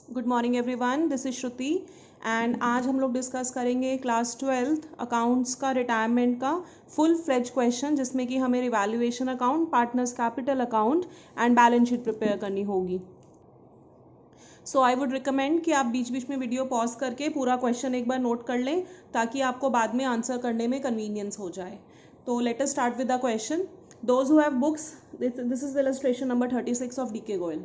Good morning everyone, this is Shruti and आज हम लोग डिस्कस करेंगे क्लास 12th अकाउंट्स का रिटायरमेंट का फुल फ्लेज क्वेश्चन, जिसमें कि हमें revaluation account, partners capital account and balance sheet prepare करनी होगी। सो आई वुड रिकमेंड कि आप बीच बीच में वीडियो पॉज करके पूरा क्वेश्चन एक बार नोट कर लें ताकि आपको बाद में आंसर करने में कन्वीनियंस हो जाए। तो let us start with the question. Those who have books, this is the illustration number 36 of DK Goyal.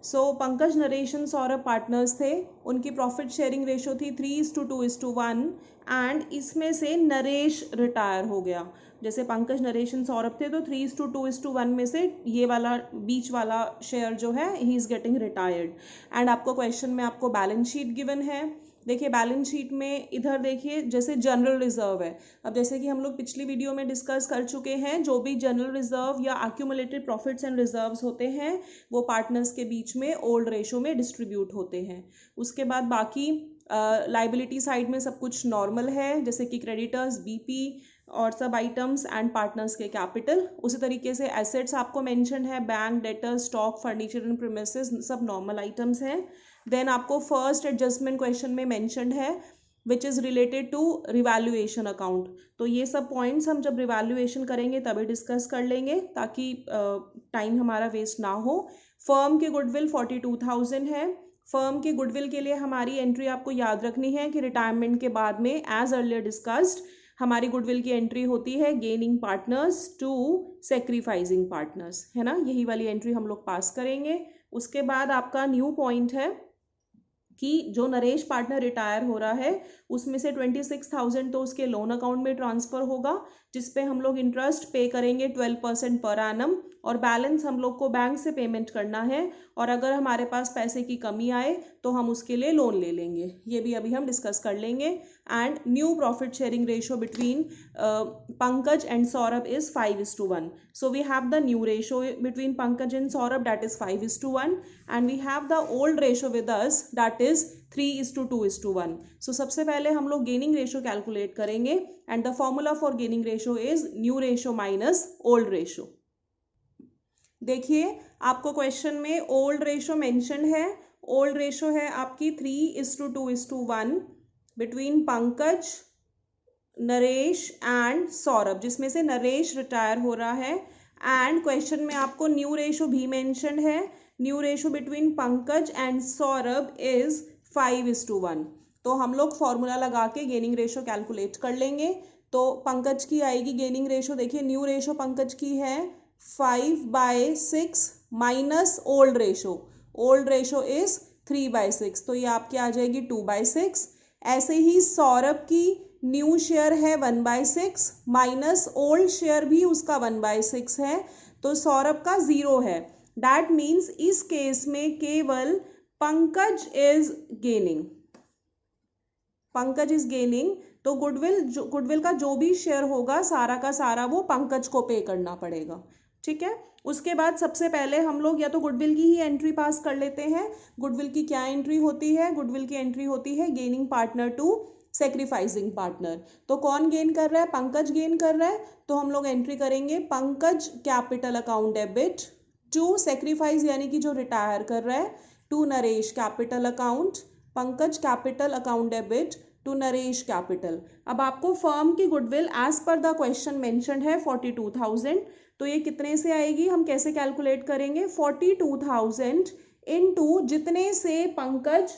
So Pankaj, Naresh and Saurabh partners थे। उनकी प्रॉफिट शेयरिंग रेशो थी 3:2:1 एंड इसमें से नरेश रिटायर हो गया। जैसे पंकज, नरेश एंड सौरभ थे तो 3:2:1 में से ये वाला बीच वाला शेयर जो है he is getting retired. And आपको क्वेश्चन में आपको बैलेंस शीट गिवन है। देखिए बैलेंस शीट में इधर देखिए जैसे जनरल रिजर्व है। अब जैसे कि हम लोग पिछली वीडियो में डिस्कस कर चुके हैं, जो भी जनरल रिजर्व या एक्यूमुलेटेड प्रॉफिट्स एंड रिजर्व्स होते हैं वो पार्टनर्स के बीच में ओल्ड रेशो में डिस्ट्रीब्यूट होते हैं। उसके बाद बाकी लाइबिलिटी साइड में सब कुछ नॉर्मल है, जैसे कि क्रेडिटर्स, बीपी और सब आइटम्स एंड पार्टनर्स के कैपिटल। उसी तरीके से एसेट्स आपको मेंशन है, bank, debtors, stock, furniture and premises, सब नॉर्मल आइटम्स हैं। देन आपको फर्स्ट एडजस्टमेंट क्वेश्चन में मेंशन्ड है which is related to revaluation account. तो ये सब पॉइंट्स हम जब रिवैल्यूएशन करेंगे तभी डिस्कस कर लेंगे ताकि टाइम हमारा वेस्ट ना हो। फर्म की गुडविल 42,000 है। फर्म की गुडविल के लिए हमारी एंट्री आपको याद रखनी है कि रिटायरमेंट के बाद में एज अर्लियर डिस्कस्ड हमारी गुडविल की एंट्री होती है gaining partners to sacrificing partners, है ना। यही वाली एंट्री हम लोग पास करेंगे। उसके बाद आपका न्यू पॉइंट है कि जो नरेश पार्टनर रिटायर हो रहा है उसमें से 26,000 तो उसके लोन अकाउंट में ट्रांसफ़र होगा, जिसपे हम लोग इंटरेस्ट पे करेंगे 12% पर एनम, और बैलेंस हम लोग को बैंक से पेमेंट करना है। और अगर हमारे पास पैसे की कमी आए तो हम उसके लिए लोन ले लेंगे, ये भी अभी हम डिस्कस कर लेंगे। And new profit sharing ratio between Pankaj and Saurabh is 5:1। So we have the new ratio between Pankaj and Saurabh, that is 5:1, and we have the old ratio with us, that is 3:2:1। so सबसे पहले हम लोग गेनिंग रेशो कैलकुलेट करेंगे and the formula for gaining ratio is new ratio minus old ratio. देखिए आपको question में old ratio mention है। Old ratio है आपकी 3:2:1 बिटवीन पंकज, नरेश एंड सौरभ, जिसमें से नरेश रिटायर हो रहा है। एंड क्वेश्चन में आपको न्यू रेशो भी मेंशन है। New ratio between Pankaj and Saurabh is 5:1। तो हम लोग फॉर्मूला लगा के गेनिंग रेशो कैलकुलेट कर लेंगे। तो पंकज की आएगी गेनिंग रेशो, देखिए न्यू रेशो पंकज की है 5/6 minus old ratio. Old ratio is 3/6, तो ये आपकी आ जाएगी 2/6। ऐसे ही सौरभ की न्यू शेयर है 1/6 माइनस ओल्ड शेयर भी उसका 1/6 है, तो सौरभ का 0 है। दैट मीन्स इस केस में केवल Pankaj is gaining, Pankaj is gaining. तो गुडविल का जो भी शेयर होगा सारा का सारा वो पंकज को पे करना पड़ेगा, ठीक है। उसके बाद सबसे पहले हम लोग या तो गुडविल की ही एंट्री पास कर लेते हैं। गुडविल की क्या एंट्री होती है? गुडविल की एंट्री होती है gaining partner to sacrificing partner. तो कौन गेन कर रहा है? पंकज गेन कर रहा है, तो हम लोग एंट्री करेंगे Pankaj capital account debit to sacrifice यानी कि जो रिटायर कर रहा है, to Naresh capital account, Pankaj capital account debit to Naresh capital. अब आपको फर्म की goodwill as per the question mentioned है 42,000, तो ये कितने से आएगी, हम कैसे कैलकुलेट करेंगे? 42,000 इनटू जितने से पंकज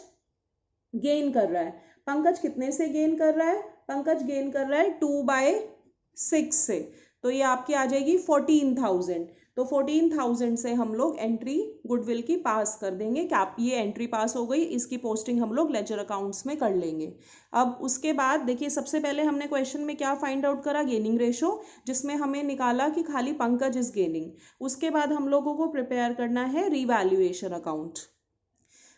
गेन कर रहा है। पंकज कितने से गेन कर रहा है? पंकज गेन कर रहा है 2/6 से, तो ये आपकी आ जाएगी 14,000। तो 14,000 से हम लोग एंट्री गुडविल की पास कर देंगे। कैप ये एंट्री पास हो गई, इसकी पोस्टिंग हम लोग लेजर अकाउंट्स में कर लेंगे। अब उसके बाद देखिए सबसे पहले हमने क्वेश्चन में क्या फाइंड आउट करा? गेनिंग रेशो, जिसमें हमें निकाला कि खाली पंकज इज गेनिंग। उसके बाद हम लोगों को प्रिपेयर करना है रिवैल्यूएशन अकाउंट।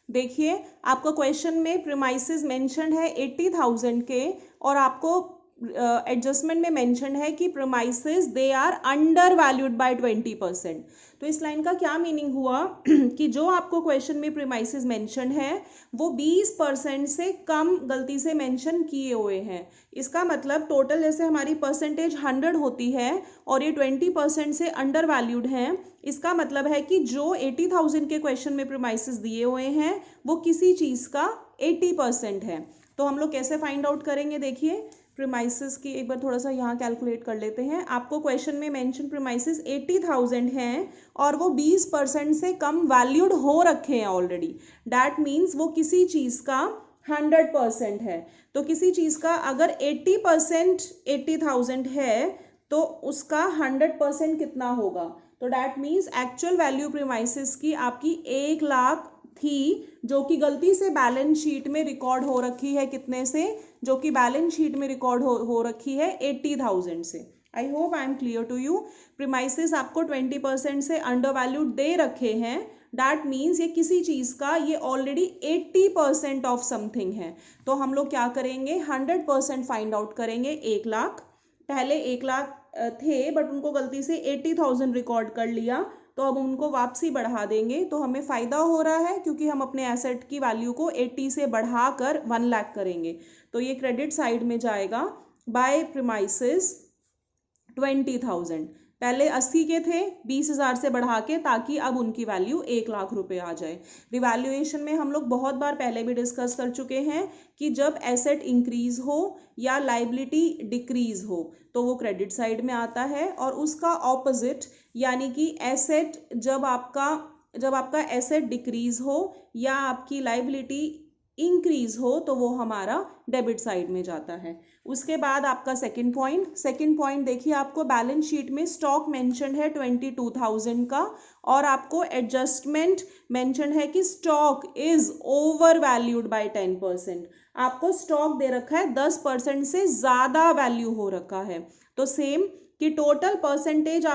देखिए आपको क्वेश्चन में प्रीमाइसेस मेंशन है 80,000 के, और आपको एडजस्टमेंट में मेंशन है कि premises they are undervalued by 20%। तो इस लाइन का क्या मीनिंग हुआ कि जो आपको क्वेश्चन में प्रीमाइसेस मेंशन है वो 20% से कम गलती से मेंशन किए हुए हैं। इसका मतलब टोटल जैसे हमारी परसेंटेज 100 होती है और ये 20% से अंडर वैल्यूड हैं, इसका मतलब है कि जो 80,000 के क्वेश्चन में प्रीमाइसेस दिए हुए हैं वो किसी चीज़ का 80% है। तो हम लोग कैसे फाइंड आउट करेंगे, देखिए प्रीमाइसेस की एक बार थोड़ा सा यहाँ कैलकुलेट कर लेते हैं। आपको क्वेश्चन में मेंशन प्रीमाइसेस 80,000 हैं और वो 20% से कम वैल्यूड हो रखे हैं ऑलरेडी। दैट मीन्स वो किसी चीज़ का 100% है। तो किसी चीज़ का अगर 80% 80,000 है तो उसका 100% कितना होगा? तो that means actual value premises की आपकी 1 लाख थी, जो कि गलती से बैलेंस शीट में रिकॉर्ड हो रखी है कितने से, जो कि बैलेंस शीट में रिकॉर्ड हो रखी है 80,000 से। I hope I am clear to you. Premises आपको 20% से अंडर वैल्यूड दे रखे हैं, दैट मीन्स ये किसी चीज़ का ये ऑलरेडी 80% ऑफ समथिंग है। तो हम लोग क्या करेंगे, 100% फाइंड आउट करेंगे। 1 लाख, पहले 1 लाख थे बट उनको गलती से 80,000 रिकॉर्ड कर लिया, तो अब उनको वापसी बढ़ा देंगे। तो हमें फ़ायदा हो रहा है क्योंकि हम अपने एसेट की वैल्यू को 80 से बढ़ाकर 1 लाख करेंगे। तो ये क्रेडिट साइड में जाएगा बाय प्रीमाइसेस 20,000। पहले 80 के थे, 20,000 से बढ़ा के, ताकि अब उनकी वैल्यू 1 लाख रुपए आ जाए। रिवैल्यूएशन में हम लोग बहुत बार पहले भी डिस्कस कर चुके हैं कि जब एसेट इंक्रीज हो या लाइबिलिटी डिक्रीज हो तो वो क्रेडिट साइड में आता है, और उसका ऑपोजिट यानी कि एसेट जब आपका एसेट डिक्रीज हो या आपकी लाइबिलिटी इंक्रीज हो तो वो हमारा डेबिट साइड में जाता है। उसके बाद आपका सेकंड पॉइंट देखिए, आपको बैलेंस शीट में स्टॉक मेंशन है 22,000 का, और आपको एडजस्टमेंट मेंशन है कि stock is over valued bye 10%। आपको स्टॉक दे रखा है 10% से ज़्यादा वैल्यू हो रखा है। तो सेम कि टोटल परसेंटेज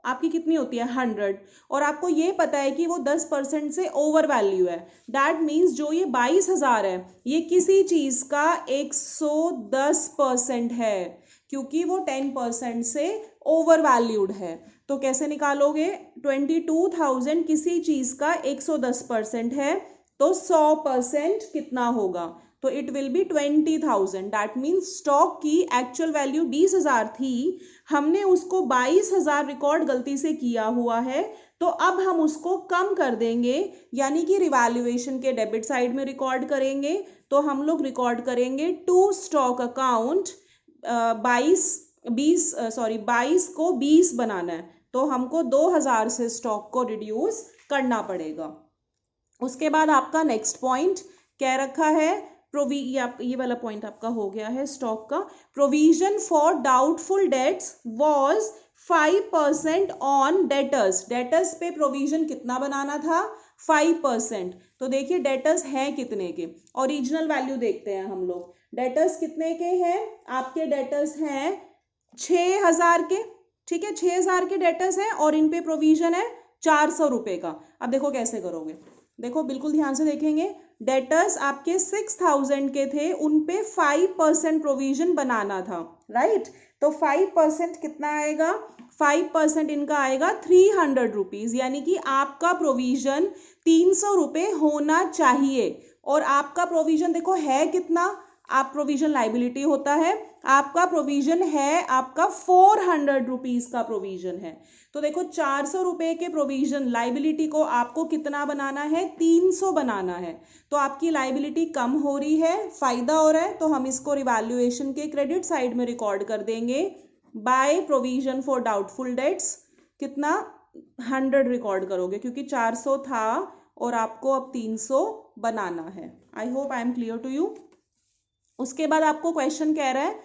आपकी कितनी होती है 100, और आपको ये पता है कि वो 10% से ओवर वैल्यू है। दैट मीन्स जो ये 22,000 है ये किसी चीज़ का 110% है, क्योंकि वो 10% से ओवर वैल्यूड है। तो कैसे निकालोगे, 22,000 किसी चीज़ का 110% है, तो 100% कितना होगा? तो it will B 20,000। That means stock की एक्चुअल वैल्यू 20,000 थी, हमने उसको 22,000 रिकॉर्ड गलती से किया हुआ है, तो अब हम उसको कम कर देंगे, यानी कि रिवैल्यूएशन के डेबिट साइड में रिकॉर्ड करेंगे। तो हम लोग रिकॉर्ड करेंगे टू स्टॉक अकाउंट 22 को 20 बनाना है, तो हमको 2,000 से स्टॉक को रिड्यूस करना पड़ेगा। उसके बाद आपका नेक्स्ट पॉइंट क्या रखा है, ये वाला पॉइंट आपका हो गया है स्टॉक का। Provision for doubtful debts was 5% on debtors. Debtors पे प्रोविजन कितना बनाना था? 5%। तो देखिए डेटर्स हैं कितने के, ओरिजिनल वैल्यू देखते हैं हम लोग। डेटर्स कितने के हैं? आपके डेटर्स हैं 6,000 के, ठीक है, 6,000 के डेटर्स हैं और इन पे प्रोविजन है 400 रुपये का। अब देखो कैसे करोगे, देखो बिल्कुल ध्यान से देखेंगे। डेटर्स आपके 6,000 के थे, उन पे 5% प्रोविजन बनाना था, राइट। तो 5% कितना आएगा? 5% इनका आएगा 300 रुपीज़, यानी कि आपका प्रोविजन 300 रुपये होना चाहिए। और आपका प्रोविजन देखो है कितना, आप प्रोविजन लाइबिलिटी होता है, आपका प्रोविजन है आपका 400 रुपीज़ का प्रोविजन है। तो देखो 400 रुपये के प्रोविजन लाइबिलिटी को आपको कितना बनाना है? 300 बनाना है। तो आपकी लाइबिलिटी कम हो रही है, फायदा हो रहा है, तो हम इसको रिवैल्यूएशन के क्रेडिट साइड में रिकॉर्ड कर देंगे by provision for doubtful debts. कितना? 100 रिकॉर्ड करोगे, क्योंकि 400 था और आपको अब 300 बनाना है। I hope I am clear to you. उसके बाद आपको क्वेश्चन कह रहा है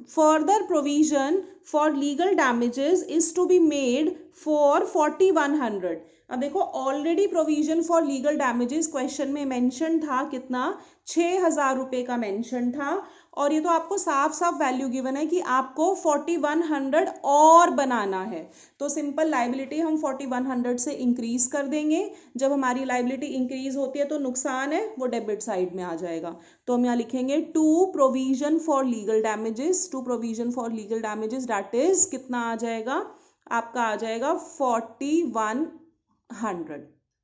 further provision for legal damages is to be made for 4100। अब देखो already provision for legal damages question में मेंशन था कितना, 6000 रुपये का मेंशन था, और ये तो आपको साफ साफ वैल्यू गिवन है कि आपको 4100 और बनाना है। तो सिंपल लाइबिलिटी हम 4100 से इंक्रीज कर देंगे। जब हमारी लाइबिलिटी इंक्रीज होती है तो नुकसान है वो डेबिट साइड में आ जाएगा। तो हम यहाँ लिखेंगे to provision for legal damages, to provision for legal damages that is कितना आ जाएगा, आपका आ जाएगा 4100।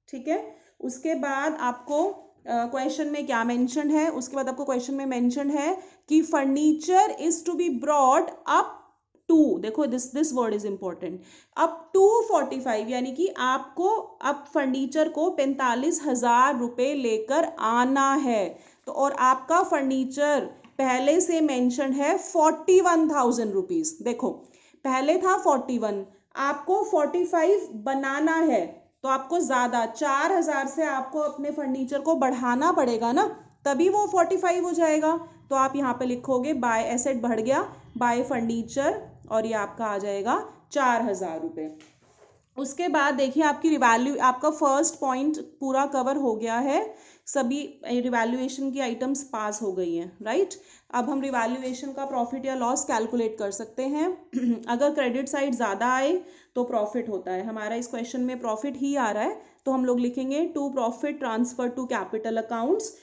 ठीक है, उसके बाद आपको क्वेश्चन में क्या मेंशन है, उसके बाद आपको क्वेश्चन में मेंशन है कि furniture is to be brought up to, देखो this word is important, up to 45, यानी कि आपको अब फर्नीचर को 45,000 रुपये लेकर आना है। तो और आपका फर्नीचर पहले से मेंशन है 41,000 रुपीज। देखो पहले था 41, आपको 45 बनाना है, तो आपको ज्यादा 4,000 से आपको अपने फर्नीचर को बढ़ाना पड़ेगा ना, तभी वो 45 हो जाएगा। तो आप यहाँ पे लिखोगे बाय एसेट बढ़ गया, बाय फर्नीचर, और ये आपका आ जाएगा 4,000 रुपये। उसके बाद देखिए आपकी रिवैल्यू, आपका फर्स्ट पॉइंट पूरा कवर हो गया है, सभी रिवैल्यूएशन की आइटम्स पास हो गई हैं, राइट। अब हम रिवैल्यूएशन का प्रॉफिट या लॉस कैलकुलेट कर सकते हैं। अगर क्रेडिट साइड ज़्यादा आए तो प्रॉफिट होता है, हमारा इस क्वेश्चन में प्रॉफिट ही आ रहा है, तो हम लोग लिखेंगे to profit transfer to capital accounts.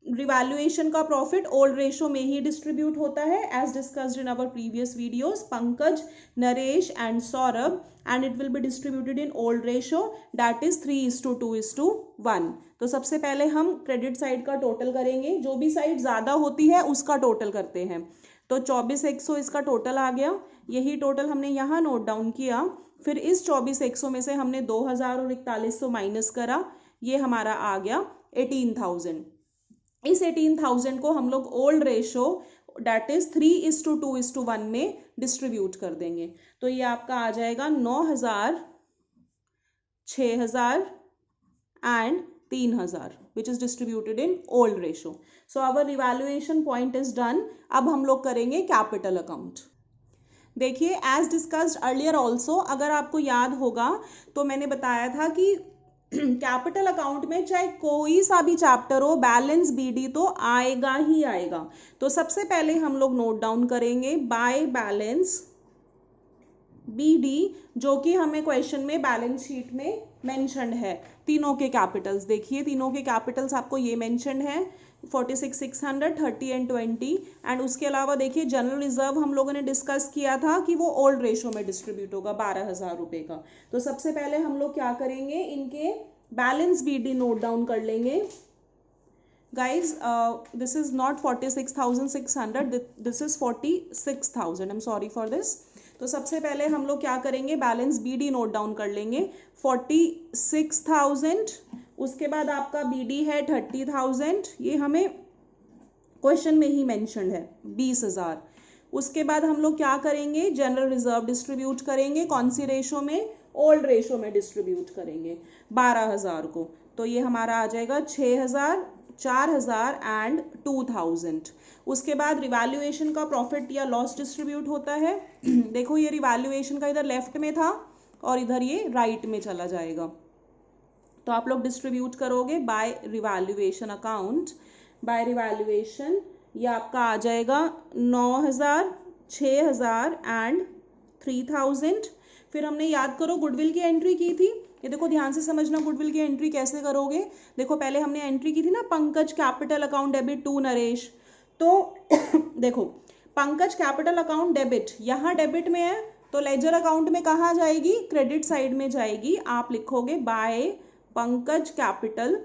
Revaluation का प्रॉफिट ओल्ड रेशो में ही डिस्ट्रीब्यूट होता है as discussed in our previous videos, Pankaj, Naresh and Saurabh, and it will be distributed in old ratio that is 3:2:1। तो सबसे पहले हम क्रेडिट साइड का टोटल करेंगे, जो भी साइड ज़्यादा होती है उसका टोटल करते हैं। तो 24,100 इसका टोटल आ गया, यही टोटल हमने यहाँ नोट डाउन किया। फिर इस 24,100 में से हमने 2,000 और 4100 माइनस करा, ये हमारा आ गया 18,000। इस 18,000 को हम लोग ओल्ड रेशो डेट इज 3:2:1 में डिस्ट्रीब्यूट कर देंगे। तो ये आपका आ जाएगा 9,000, 6,000 and 3,000 which is distributed in old ratio. So our revaluation point is done. अब हम लोग करेंगे कैपिटल अकाउंट। देखिए एज डिस्कस्ड अर्लियर ऑल्सो, अगर आपको याद होगा तो मैंने बताया था कि कैपिटल अकाउंट में चाहे कोई सा भी चैप्टर हो, बैलेंस बीडी तो आएगा ही आएगा। तो सबसे पहले हम लोग नोट डाउन करेंगे बाय बैलेंस बीडी, जो कि हमें क्वेश्चन में बैलेंस शीट में मेंशन्ड है। तीनों के कैपिटल्स देखिए, तीनों के कैपिटल्स आपको ये मेंशन्ड है 46,600, 30 एंड 20। एंड उसके अलावा देखिए जनरल रिजर्व हम लोगों ने डिस्कस किया था कि वो ओल्ड रेशो में डिस्ट्रीब्यूट होगा 12,000 रुपये का। तो सबसे पहले हम लोग क्या करेंगे, इनके बैलेंस बीडी नोट डाउन कर लेंगे। Guys this is not 46,600, this is 46,000, I am sorry for this. तो सबसे पहले हम लोग क्या करेंगे, बैलेंस बीडी नोट डाउन कर लेंगे 46,000। उसके बाद आपका बीडी है 30,000, ये हमें क्वेश्चन में ही मेंशन है 20,000। उसके बाद हम लोग क्या करेंगे, जनरल रिजर्व डिस्ट्रीब्यूट करेंगे, कौन सी रेशो में, ओल्ड रेशो में डिस्ट्रीब्यूट करेंगे 12,000 को। तो ये हमारा आ जाएगा 6,000, 4,000 एंड 2,000। उसके बाद रिवैल्यूएशन का प्रॉफिट या लॉस डिस्ट्रीब्यूट होता है। देखो ये रिवैल्यूएशन का इधर लेफ्ट में था और इधर ये राइट में चला जाएगा। तो आप लोग डिस्ट्रीब्यूट करोगे by revaluation account. By revaluation ये आपका आ जाएगा 9,000, 6,000 एंड 3,000। फिर हमने याद करो गुडविल की एंट्री की थी, ये देखो ध्यान से समझना गुडविल की एंट्री कैसे करोगे। देखो पहले हमने एंट्री की थी ना, Pankaj capital account debit to Naresh. तो देखो पंकज कैपिटल अकाउंट डेबिट, यहाँ डेबिट में है तो लेजर अकाउंट में कहाँ जाएगी, क्रेडिट साइड में जाएगी। आप लिखोगे बाय पंकज कैपिटल,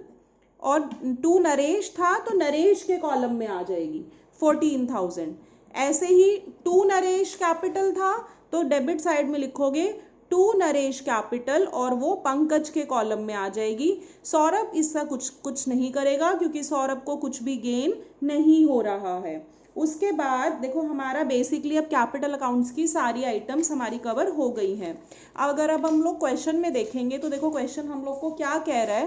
और टू नरेश था तो नरेश के कॉलम में आ जाएगी 14,000। ऐसे ही टू नरेश कैपिटल था तो डेबिट साइड में लिखोगे टू नरेश कैपिटल और वो पंकज के कॉलम में आ जाएगी। सौरभ इसका कुछ नहीं करेगा क्योंकि सौरभ को कुछ भी गेन नहीं हो रहा है। उसके बाद देखो हमारा बेसिकली अब कैपिटल अकाउंट्स की सारी आइटम्स हमारी कवर हो गई हैं। अगर अब हम लोग क्वेश्चन में देखेंगे तो देखो क्वेश्चन हम लोग को क्या कह रहा है,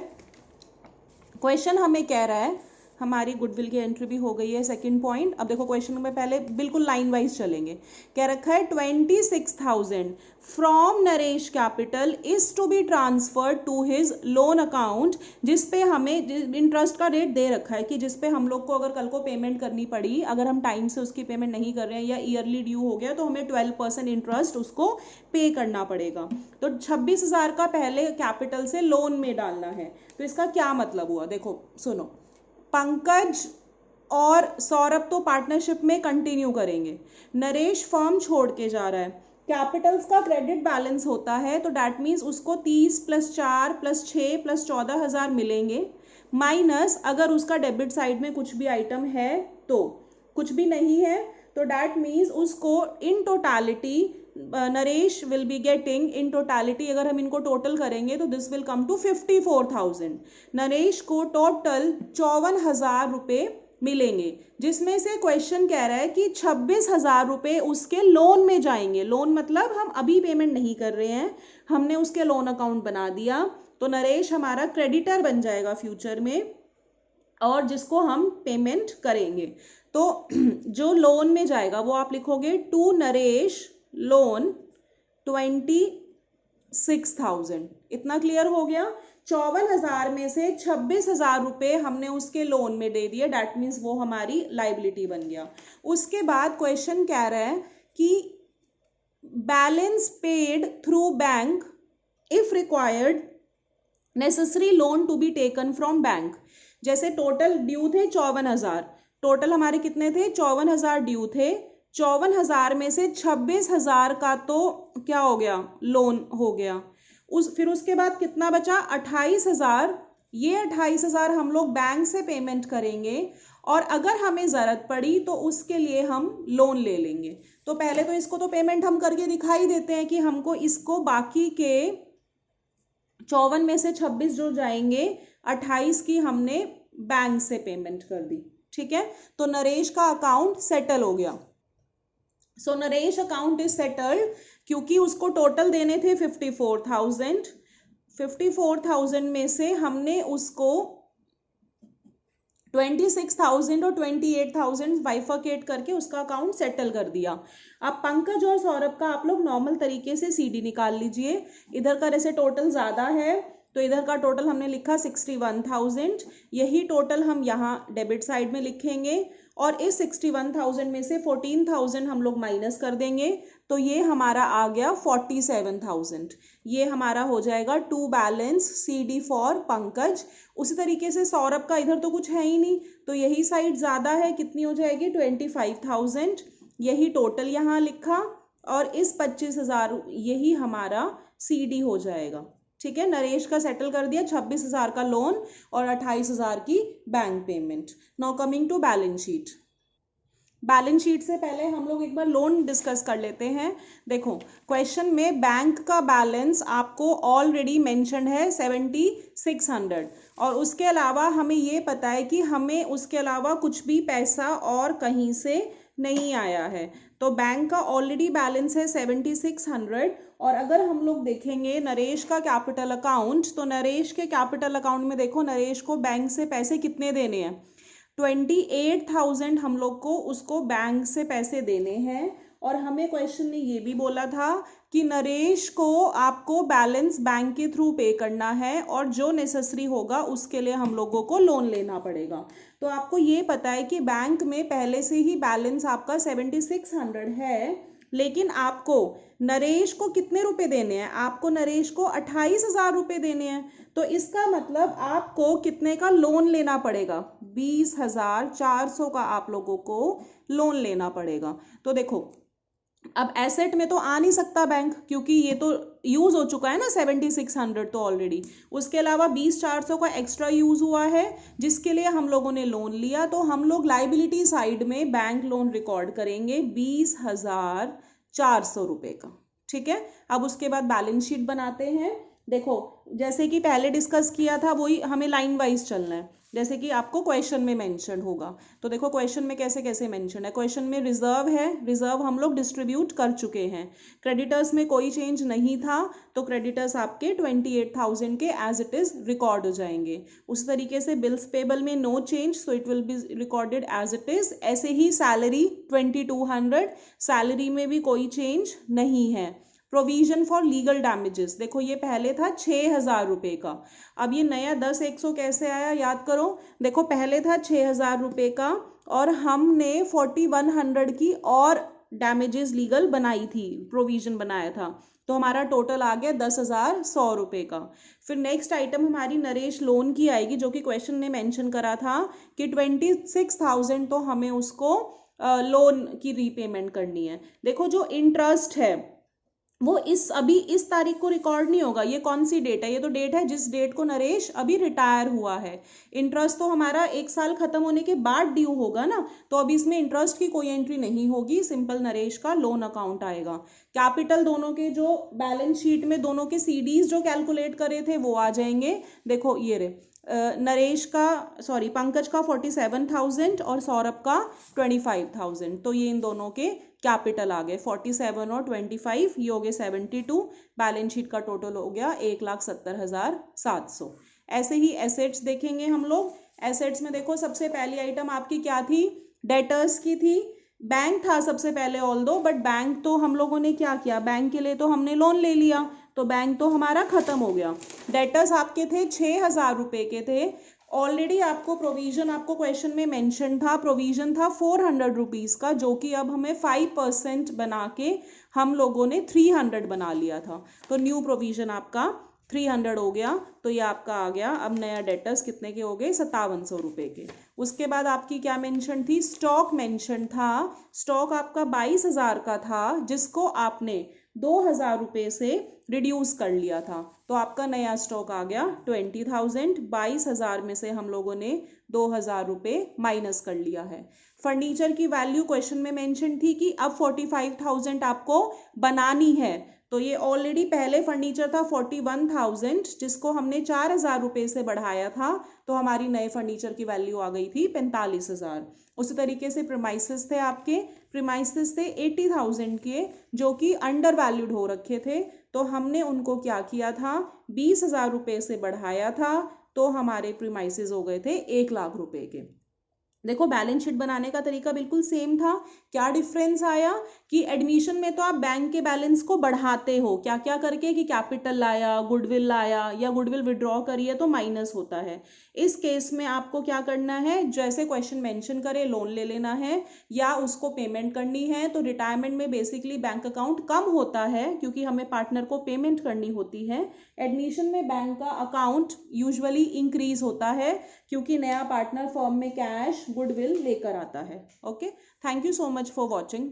क्वेश्चन हमें कह रहा है हमारी गुडविल की एंट्री भी हो गई है। सेकंड पॉइंट, अब देखो क्वेश्चन में पहले बिल्कुल लाइन वाइज चलेंगे। क्या रखा है 26,000 from Naresh capital is to be transfer to his loan account, जिसपे हमें इंटरेस्ट का रेट दे रखा है कि जिसपे हम लोग को अगर कल को पेमेंट करनी पड़ी, अगर हम टाइम से उसकी पेमेंट नहीं कर रहे हैं या ईयरली ड्यू हो गया तो हमें 12% इंटरेस्ट उसको पे करना पड़ेगा। तो 26,000 का पहले कैपिटल से लोन में डालना है। तो इसका क्या मतलब हुआ, देखो सुनो, पंकज और सौरभ तो पार्टनरशिप में कंटिन्यू करेंगे, नरेश फर्म छोड़ के जा रहा है, कैपिटल्स का क्रेडिट बैलेंस होता है तो डैट मीन्स उसको 30 + 4 + 6 + 14,000 मिलेंगे, माइनस अगर उसका डेबिट साइड में कुछ भी आइटम है तो, कुछ भी नहीं है तो डैट मीन्स उसको in totality Naresh will be getting, in totality अगर हम इनको टोटल करेंगे तो this will come to 54,000। Naresh को टोटल 54,000 रुपये मिलेंगे, जिसमें से क्वेश्चन कह रहा है कि 26,000 रुपये उसके लोन में जाएंगे। लोन मतलब हम अभी पेमेंट नहीं कर रहे हैं, हमने उसके लोन अकाउंट बना दिया, तो नरेश हमारा क्रेडिटर बन जाएगा फ्यूचर में और जिसको हम पेमेंट करेंगे। तो जो लोन में जाएगा वो आप लिखोगे टू नरेश लोन 26,000। इतना क्लियर हो गया। 54,000 में से 26,000 रुपये हमने उसके लोन में दे दिए, डैट मीन्स वो हमारी लाइबिलिटी बन गया। उसके बाद क्वेश्चन कह रहा है कि balance paid through bank if required necessary loan to be taken from bank. जैसे टोटल ड्यू थे 54,000, टोटल हमारे कितने थे 54,000 ड्यू थे, 54,000 में से 26,000 का तो क्या हो गया, लोन हो गया। फिर उसके बाद कितना बचा 28,000, ये 28,000 हम लोग बैंक से पेमेंट करेंगे और अगर हमें ज़रूरत पड़ी तो उसके लिए हम लोन ले लेंगे। तो पहले तो इसको तो पेमेंट हम करके दिखाई देते हैं कि हमको इसको बाकी के 54 में से 26 जो जाएंगे, 28 की हमने बैंक से पेमेंट कर दी, ठीक है। तो नरेश का अकाउंट सेटल हो गया। सो नरेश अकाउंट इज सेटल्ड क्योंकि उसको टोटल देने थे 54,000। 54,000 में से हमने उसको 26,000 और 28,000 बाइफरकेट करके उसका अकाउंट सेटल कर दिया। अब पंकज और सौरभ का आप लोग नॉर्मल तरीके से सीडी निकाल लीजिए। इधर का जैसे टोटल ज़्यादा है तो इधर का टोटल हमने लिखा 61,000, यही टोटल हम यहाँ डेबिट साइड में लिखेंगे और इस 61,000 में से 14,000 हम लोग माइनस कर देंगे तो ये हमारा आ गया 47,000। ये हमारा हो जाएगा to balance CD for Pankaj. उसी तरीके से सौरभ का इधर तो कुछ है ही नहीं तो यही साइड ज़्यादा है, कितनी हो जाएगी 25,000, यही टोटल यहाँ लिखा और इस 25,000 यही हमारा CD हो जाएगा, ठीक है। नरेश का सेटल कर दिया, 26,000 का लोन और 28,000 की bank payment. Now coming to balance sheet. Balance sheet से पहले हम लोग एक बार लोन डिस्कस कर लेते हैं। देखो क्वेश्चन में बैंक का बैलेंस आपको ऑलरेडी मेंशन है 7,600 और उसके अलावा हमें ये पता है कि हमें उसके अलावा कुछ भी पैसा और कहीं से नहीं आया है। तो बैंक का ऑलरेडी बैलेंस है 7,600 और अगर हम लोग देखेंगे नरेश का कैपिटल अकाउंट, तो नरेश के कैपिटल अकाउंट में देखो नरेश को बैंक से पैसे कितने देने हैं, 28,000 हम लोग को उसको बैंक से पैसे देने हैं। और हमें क्वेश्चन ने ये भी बोला था कि नरेश को आपको बैलेंस बैंक के थ्रू पे करना है और जो नेसेसरी होगा उसके लिए हम लोगों को लोन लेना पड़ेगा। तो आपको ये पता है कि बैंक में पहले से ही बैलेंस आपका 7,600 है, लेकिन आपको नरेश को कितने रुपए देने हैं, आपको नरेश को 28,000 रुपये देने हैं। तो इसका मतलब आपको कितने का लोन लेना पड़ेगा, 20,400 का आप लोगों को लोन लेना पड़ेगा। तो देखो अब एसेट में तो आ नहीं सकता बैंक क्योंकि ये तो यूज़ हो चुका है ना 7,600 तो ऑलरेडी, उसके अलावा 20,400 का एक्स्ट्रा यूज़ हुआ है जिसके लिए हम लोगों ने लोन लिया। तो हम लोग लाइबिलिटी साइड में बैंक लोन रिकॉर्ड करेंगे 20,400 रुपये का, ठीक है। अब उसके बाद बैलेंस शीट बनाते हैं। देखो जैसे कि पहले डिस्कस किया था वही हमें लाइन वाइज चलना है, जैसे कि आपको क्वेश्चन में मेंशन होगा। तो देखो क्वेश्चन में कैसे कैसे मेंशन है। क्वेश्चन में रिजर्व है, रिजर्व हम लोग डिस्ट्रीब्यूट कर चुके हैं। क्रेडिटर्स में कोई चेंज नहीं था, तो क्रेडिटर्स आपके 28,000 के एज इट इज रिकॉर्ड हो जाएंगे। उस तरीके से बिल्स पेबल में no change, so it will be recorded as it is. ऐसे ही सैलरी 2200, सैलरी में भी कोई चेंज नहीं है। प्रोविजन फॉर लीगल डैमेजेस, देखो ये पहले था 6,000 रुपये का, अब ये नया 10,100 कैसे आया याद करो। देखो पहले था 6,000 रुपये का और हमने 4100 की और डैमेजेस लीगल बनाई थी, प्रोविजन बनाया था, तो हमारा टोटल आ गया 10,100 रुपये का। फिर नेक्स्ट आइटम हमारी नरेश लोन की आएगी, जो कि क्वेश्चन ने मेंशन करा था कि 26,000 तो हमें उसको लोन की रीपेमेंट करनी है। देखो जो इंटरेस्ट है वो अभी इस तारीख को रिकॉर्ड नहीं होगा। ये कौन सी डेट है? ये तो डेट है जिस डेट को नरेश अभी रिटायर हुआ है। इंटरेस्ट तो हमारा 1 साल खत्म होने के बाद ड्यू होगा ना, तो अभी इसमें इंटरेस्ट की कोई एंट्री नहीं होगी, सिंपल नरेश का लोन अकाउंट आएगा। कैपिटल दोनों के जो बैलेंस शीट में दोनों के सीडीज जो कैलकुलेट करे थे वो आ जाएंगे। देखो ये रे नरेश का पंकज का 47,000 और सौरभ का 25,000, तो ये इन दोनों के कैपिटल आ गए 47 और 25, ये हो गए 72। बैलेंस शीट का टोटल हो गया 1,70,700। ऐसे ही एसेट्स देखेंगे हम लोग। एसेट्स में देखो सबसे पहली आइटम आपकी क्या थी? डेटर्स की थी। बैंक था सबसे पहले ऑल्दो, बट बैंक तो हम लोगों ने क्या किया, बैंक के लिए तो हमने लोन ले लिया, तो बैंक तो हमारा खत्म हो गया। डेटर्स आपके थे 6,000 रुपये के थे। ऑलरेडी आपको प्रोविजन, आपको क्वेश्चन में मेंशन था, प्रोविजन था 400 रुपीज़ का, जो कि अब हमें 5% बना के हम लोगों ने 300 बना लिया था, तो न्यू प्रोविजन आपका 300 हो गया। तो ये आपका आ गया अब नया डेटर्स कितने के हो गए? 5700 रुपये के। उसके बाद आपकी क्या मेंशन थी? स्टॉक मेंशन था। स्टॉक आपका 22,000 का था, जिसको आपने 2,000 रुपये से रिड्यूस कर लिया था, तो आपका नया स्टॉक आ गया 20,000। 22,000 में से हम लोगों ने 2,000 रुपये माइनस कर लिया है। फर्नीचर की वैल्यू क्वेश्चन में मेंशन थी कि अब 45,000 आपको बनानी है, तो ये ऑलरेडी पहले फर्नीचर था 41,000, जिसको हमने 4,000 रुपये से बढ़ाया था, तो हमारी नए फर्नीचर की वैल्यू आ गई थी 45,000। उसी तरीके से प्रीमाइसेस थे आपके, प्रीमाइसेस थे 80,000 के, जो कि अंडर वैल्यूड हो रखे थे, तो हमने उनको क्या किया था? 20,000 रुपये से बढ़ाया था, तो हमारे प्रीमाइसेस हो गए थे 1,00,000 रुपये के। देखो बैलेंस शीट बनाने का तरीका बिल्कुल सेम था। क्या डिफरेंस आया कि एडमिशन में तो आप बैंक के बैलेंस को बढ़ाते हो, क्या क्या करके, कि कैपिटल लाया, गुडविल लाया, या गुडविल विड्रॉ करिए तो माइनस होता है। इस केस में आपको क्या करना है? जैसे क्वेश्चन मेंशन करे, लोन ले लेना है या उसको पेमेंट करनी है। तो रिटायरमेंट में बेसिकली बैंक अकाउंट कम होता है, क्योंकि हमें पार्टनर को पेमेंट करनी होती है। एडमिशन में बैंक का अकाउंट यूजुअली इंक्रीज होता है, क्योंकि नया पार्टनर फर्म में कैश, गुडविल लेकर आता है। Okay, thank you so much for watching.